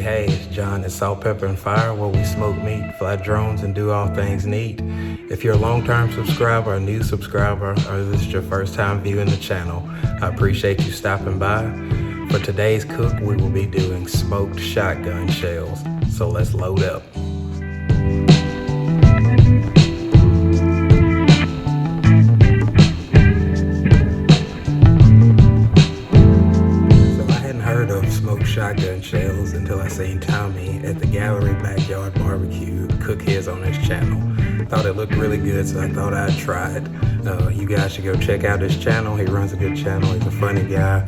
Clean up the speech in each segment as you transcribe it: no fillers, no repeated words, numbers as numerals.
Hey, it's John at Salt, Pepper, and Fire, where we smoke meat, fly drones, and do all things neat. If you're a long-term subscriber, a new subscriber, or this is your first time viewing the channel, I appreciate you stopping by. For today's cook, we will be doing smoked shotgun shells. So let's load up. Shotgun shells until I seen Tommy at the Gallery Backyard Barbecue cook his on his channel. Thought it looked really good, so I thought I'd try it. You guys should go check out his channel. He runs a good channel. He's a funny guy.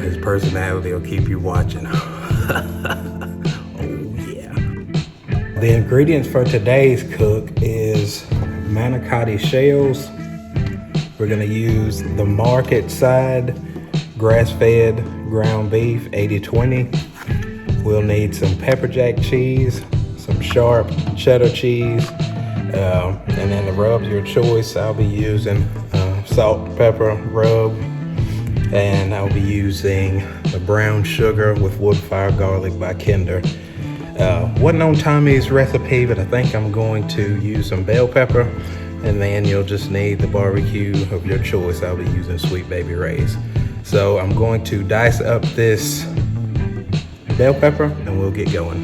His personality will keep you watching. Oh yeah. The ingredients for today's cook is manicotti shells. We're gonna use the market side grass-fed ground beef, 80/20. We'll need some pepper jack cheese, some sharp cheddar cheese, and then the rubs, your choice. I'll be using salt, pepper rub, and I'll be using the brown sugar with wood fire garlic by Kinder. Wasn't on Tommy's recipe, but I think I'm going to use some bell pepper, and then you'll just need the barbecue of your choice. I'll be using Sweet Baby Ray's. So I'm going to dice up this bell pepper and we'll get going.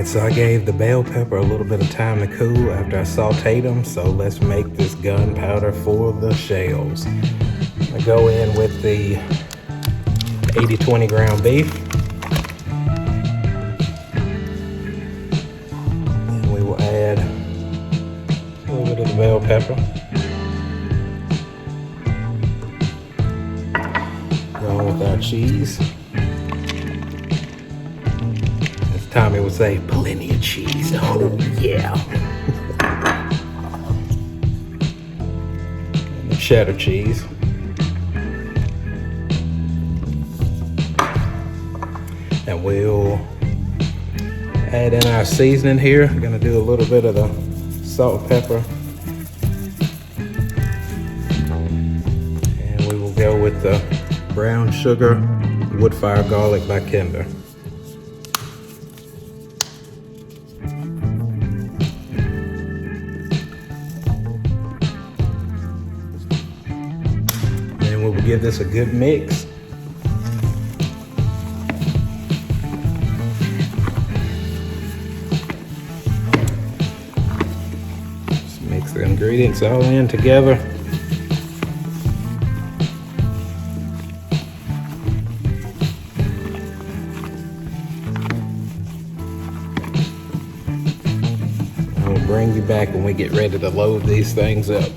So I gave the bell pepper a little bit of time to cool after I sauteed them. So let's make this gunpowder for the shells. I go in with the 80/20 ground beef. And we will add a little bit of the bell pepper. Go with our cheese. Tommy would say, plenty of cheese. Oh yeah. And the cheddar cheese. And we'll add in our seasoning here. I'm gonna do a little bit of the salt, pepper. And we will go with the brown sugar, wood fire garlic by Kinder. We'll give this a good mix. Just mix the ingredients all in together. I'll bring you back when we get ready to load these things up.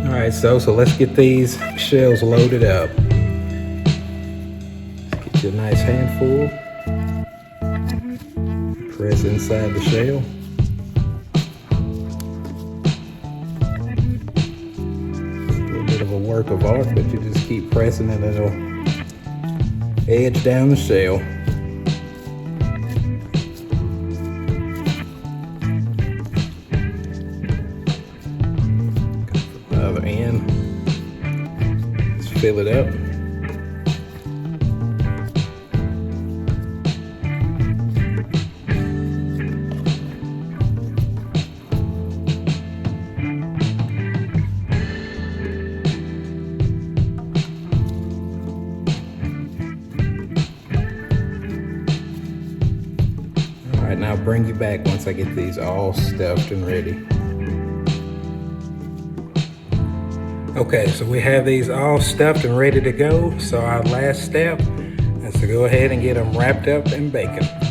Alright, so let's get these shells loaded up. Let's get you a nice handful. Press inside the shell. work of art, but you just keep pressing and it'll edge down the shell. Other end, just fill it up. All right, now I'll bring you back once I get these all stuffed and ready. Okay, so we have these all stuffed and ready to go. So our last step is to go ahead and get them wrapped up and bake them.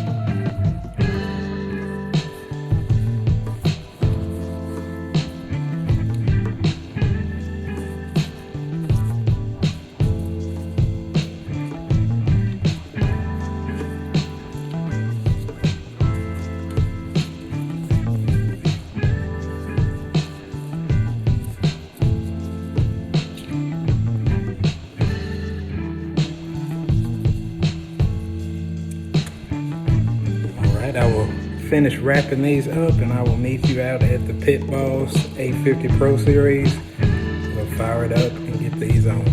I will finish wrapping these up and I will meet you out at the Pit Boss 850 Pro Series. We'll fire it up and get these on.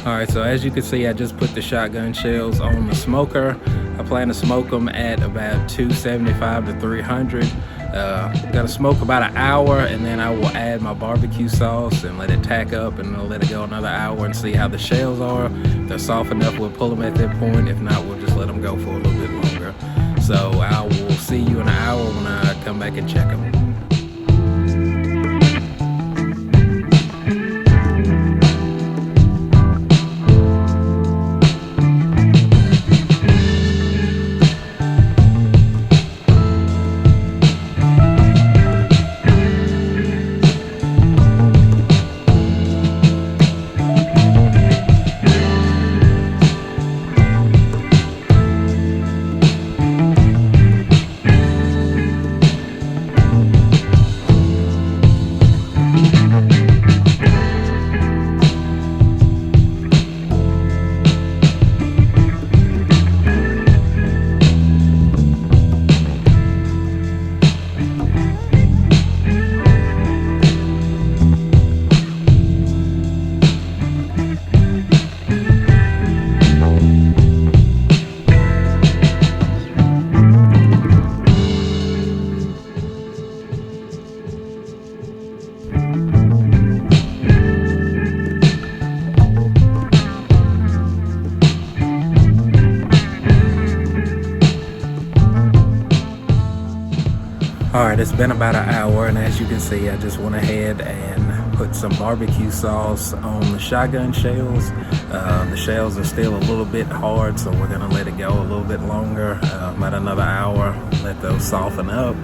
Alright, so as you can see, I just put the shotgun shells on the smoker. I plan to smoke them at about 275 to 300. Gotta smoke about an hour, and then I will add my barbecue sauce and let it tack up, and I'll let it go another hour and see how the shells are. If they're soft enough, we'll pull them at that point. If not, we'll just let them go for a little bit longer. So I will see you in an hour when I come back and check them. Alright, it's been about an hour, and as you can see, I just went ahead and put some barbecue sauce on the shotgun shells. The shells are still a little bit hard, so we're gonna let it go a little bit longer, about another hour, let those soften up,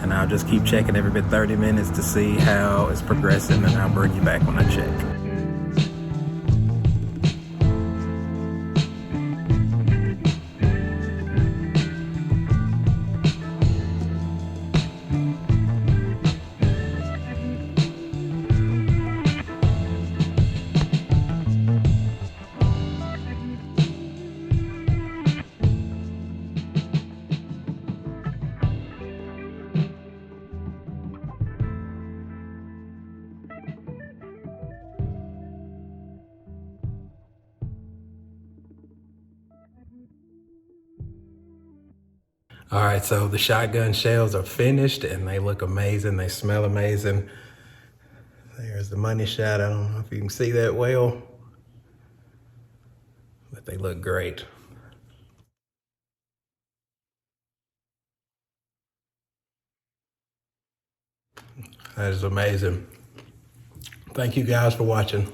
and I'll just keep checking every 30 minutes to see how it's progressing, and I'll bring you back when I check. All right, so the shotgun shells are finished and they look amazing. They smell amazing. There's the money shot. I don't know if you can see that well, but they look great. That is amazing. Thank you guys for watching.